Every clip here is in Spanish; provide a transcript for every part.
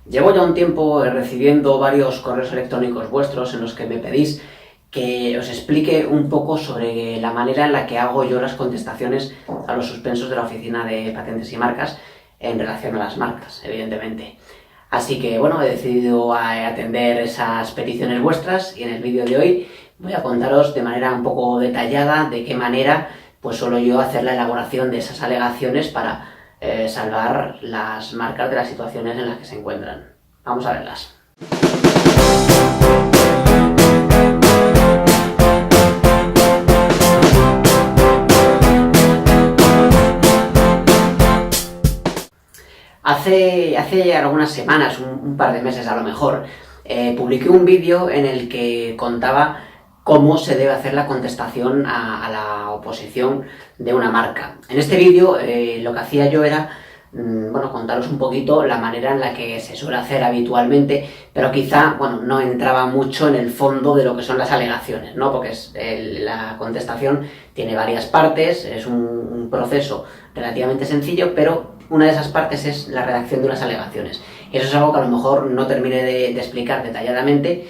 Llevo ya un tiempo recibiendo varios correos electrónicos vuestros en los que me pedís que os explique un poco sobre la manera en la que hago yo las contestaciones a los suspensos de la Oficina de Patentes y Marcas en relación a las marcas, evidentemente. Así que bueno, he decidido atender esas peticiones vuestras y en el vídeo de hoy voy a contaros de manera un poco detallada de qué manera pues suelo yo hacer la elaboración de esas alegaciones para salvar las marcas de las situaciones en las que se encuentran. Vamos a verlas. Hace algunas semanas, un par de meses a lo mejor, publiqué un vídeo en el que contaba cómo se debe hacer la contestación a la oposición de una marca. En este vídeo lo que hacía yo era contaros un poquito la manera en la que se suele hacer habitualmente, pero quizá no entraba mucho en el fondo de lo que son las alegaciones, ¿no? Porque la contestación tiene varias partes, es un proceso relativamente sencillo, pero una de esas partes es la redacción de unas alegaciones. Y eso es algo que a lo mejor no terminé de explicar detalladamente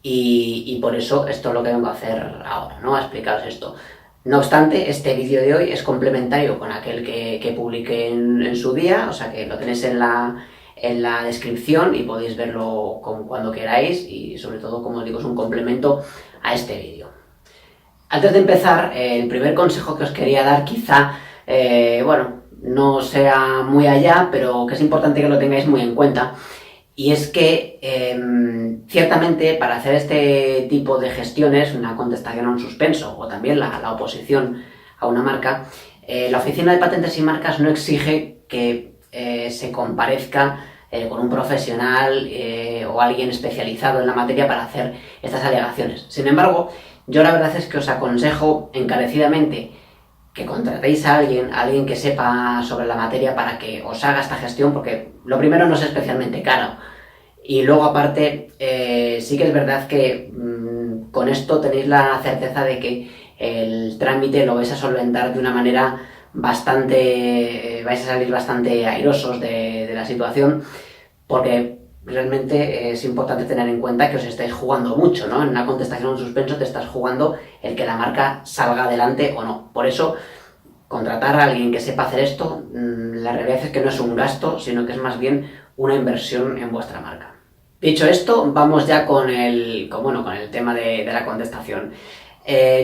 y por eso esto es lo que vengo a hacer ahora, ¿no? A explicaros esto. No obstante, este vídeo de hoy es complementario con aquel que publiqué en su día, o sea que lo tenéis en la descripción y podéis verlo cuando queráis y sobre todo, como os digo, es un complemento a este vídeo. Antes de empezar, el primer consejo que os quería dar quizá, no sea muy allá, pero que es importante que lo tengáis muy en cuenta, y es que ciertamente para hacer este tipo de gestiones, una contestación a un suspenso o también la oposición a una marca, la Oficina de Patentes y Marcas no exige que se comparezca con un profesional o alguien especializado en la materia para hacer estas alegaciones. Sin embargo, yo la verdad es que os aconsejo encarecidamente que contratéis a alguien que sepa sobre la materia para que os haga esta gestión, porque lo primero no es especialmente caro. Y luego aparte, sí que es verdad que con esto tenéis la certeza de que el trámite lo vais a solventar de una manera bastante... vais a salir bastante airosos de la situación, porque realmente es importante tener en cuenta que os estáis jugando mucho, ¿no? En una contestación o un suspenso te estás jugando el que la marca salga adelante o no. Por eso, contratar a alguien que sepa hacer esto, la realidad es que no es un gasto, sino que es más bien una inversión en vuestra marca. Dicho esto, vamos ya con el tema de la contestación.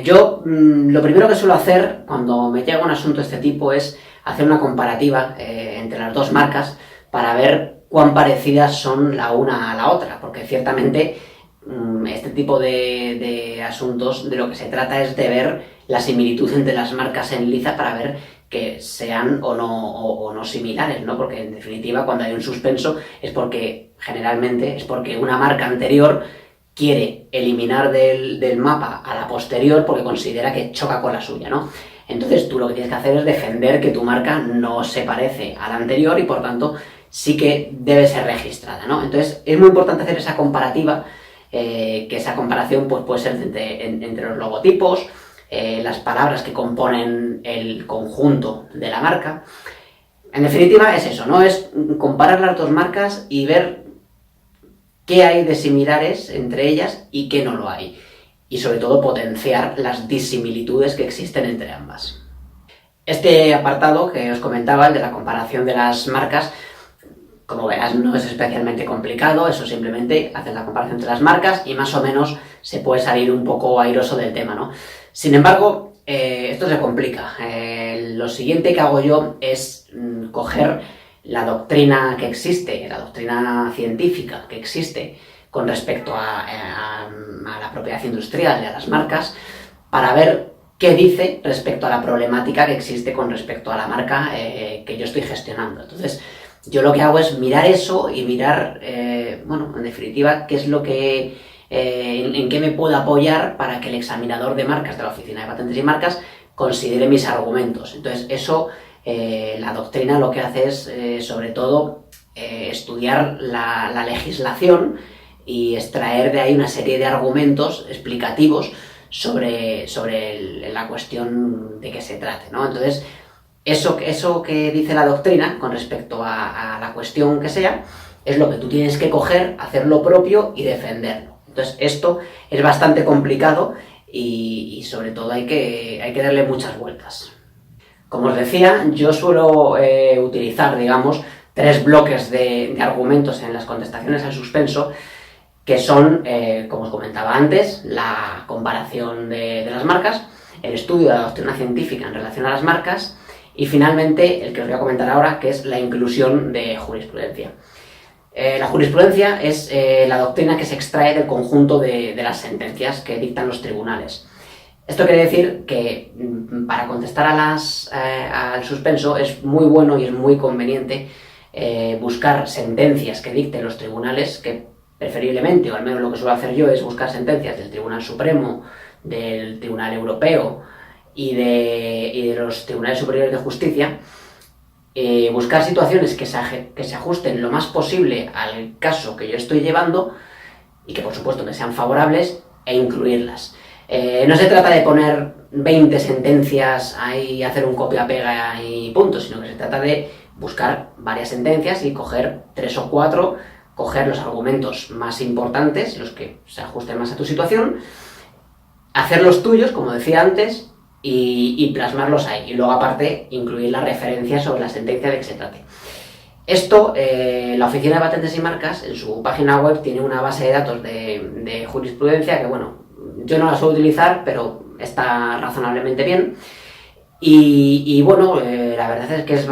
Yo lo primero que suelo hacer cuando me llega un asunto de este tipo es hacer una comparativa entre las dos marcas para ver cuán parecidas son la una a la otra, porque ciertamente este tipo de asuntos de lo que se trata es de ver la similitud entre las marcas en liza para ver que sean o no similares, ¿no? Porque en definitiva cuando hay un suspenso generalmente es porque una marca anterior quiere eliminar del mapa a la posterior porque considera que choca con la suya, ¿no? Entonces tú lo que tienes que hacer es defender que tu marca no se parece a la anterior y por tanto sí que debe ser registrada, ¿no? Entonces es muy importante hacer esa comparativa, que esa comparación pues, puede ser entre los logotipos, las palabras que componen el conjunto de la marca. En definitiva es eso, ¿no? Es comparar las dos marcas y ver qué hay de similares entre ellas y qué no lo hay. Y sobre todo potenciar las disimilitudes que existen entre ambas. Este apartado que os comentaba, el de la comparación de las marcas, como verás, no es especialmente complicado, eso simplemente hacer la comparación entre las marcas y más o menos se puede salir un poco airoso del tema, ¿no? Sin embargo, esto se complica. Lo siguiente que hago yo es coger la doctrina que existe, la doctrina científica que existe con respecto a la propiedad industrial y a las marcas, para ver qué dice respecto a la problemática que existe con respecto a la marca que yo estoy gestionando. Entonces, yo lo que hago es mirar eso y mirar, en definitiva, qué es lo que, en qué me puedo apoyar para que el examinador de marcas de la Oficina de Patentes y Marcas considere mis argumentos. Entonces, eso, la doctrina lo que hace es, sobre todo, estudiar la legislación y extraer de ahí una serie de argumentos explicativos sobre la cuestión de que se trate, ¿no? Entonces, eso que dice la doctrina con respecto a la cuestión que sea, es lo que tú tienes que coger, hacer lo propio y defenderlo. Entonces esto es bastante complicado y sobre todo hay que darle muchas vueltas. Como os decía, yo suelo utilizar, digamos, 3 bloques de argumentos en las contestaciones al suspenso, que son, como os comentaba antes, la comparación de las marcas, el estudio de la doctrina científica en relación a las marcas y finalmente el que os voy a comentar ahora, que es la inclusión de jurisprudencia. La jurisprudencia es la doctrina que se extrae del conjunto de las sentencias que dictan los tribunales. Esto quiere decir que para contestar al suspenso es muy bueno y es muy conveniente buscar sentencias que dicten los tribunales, que preferiblemente, o al menos lo que suelo hacer yo, es buscar sentencias del Tribunal Supremo, del Tribunal Europeo y de los Tribunales Superiores de Justicia. Buscar situaciones que se ajusten lo más posible al caso que yo estoy llevando y que por supuesto que sean favorables e incluirlas. No se trata de poner 20 sentencias ahí, hacer un copia-pega y punto, sino que se trata de buscar varias sentencias y coger 3 o 4, coger los argumentos más importantes, los que se ajusten más a tu situación, hacer los tuyos, como decía antes, y plasmarlos ahí. Y luego, aparte, incluir la referencia sobre la sentencia de que se trate. Esto, la Oficina de Patentes y Marcas, en su página web, tiene una base de datos de jurisprudencia que, bueno, yo no la suelo utilizar, pero está razonablemente bien. Y bueno, la verdad es que es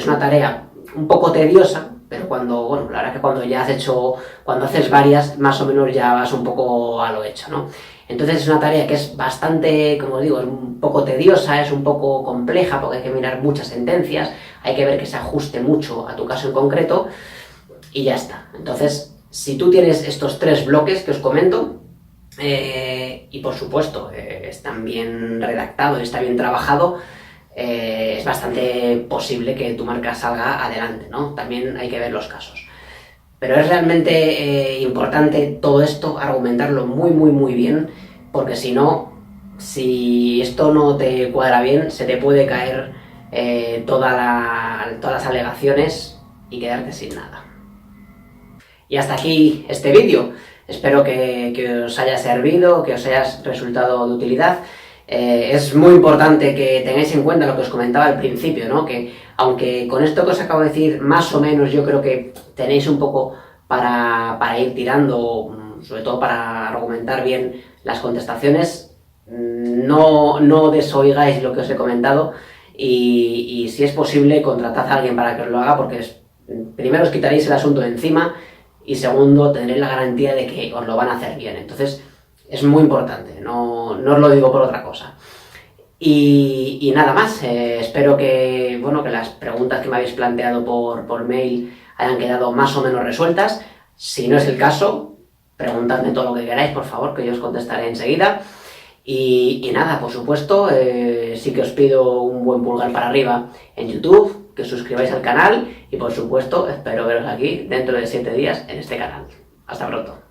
una tarea un poco tediosa, pero la verdad es que cuando haces varias, más o menos ya vas un poco a lo hecho, ¿no? Entonces es una tarea que es bastante, como os digo, es un poco tediosa, es un poco compleja porque hay que mirar muchas sentencias, hay que ver que se ajuste mucho a tu caso en concreto y ya está. Entonces, si tú tienes estos 3 bloques que os comento, y por supuesto están bien redactados, está bien trabajado, es bastante posible que tu marca salga adelante, ¿no? También hay que ver los casos. Pero es realmente importante todo esto, argumentarlo muy bien, porque si esto no te cuadra bien, se te puede caer todas las alegaciones y quedarte sin nada. Y hasta aquí este vídeo. Espero que os haya servido, que os haya resultado de utilidad. Es muy importante que tengáis en cuenta lo que os comentaba al principio, ¿no? Que aunque con esto que os acabo de decir, más o menos yo creo que tenéis un poco para ir tirando, sobre todo para argumentar bien las contestaciones, no desoigáis lo que os he comentado y si es posible, contratad a alguien para que os lo haga, porque primero os quitaréis el asunto de encima y segundo, tendréis la garantía de que os lo van a hacer bien. Entonces, es muy importante, no os lo digo por otra cosa. Y nada más, espero que las preguntas que me habéis planteado por mail hayan quedado más o menos resueltas. Si no es el caso, preguntadme todo lo que queráis, por favor, que yo os contestaré enseguida. Y nada, por supuesto, sí que os pido un buen pulgar para arriba en YouTube, que os suscribáis al canal y por supuesto espero veros aquí dentro de 7 días en este canal. Hasta pronto.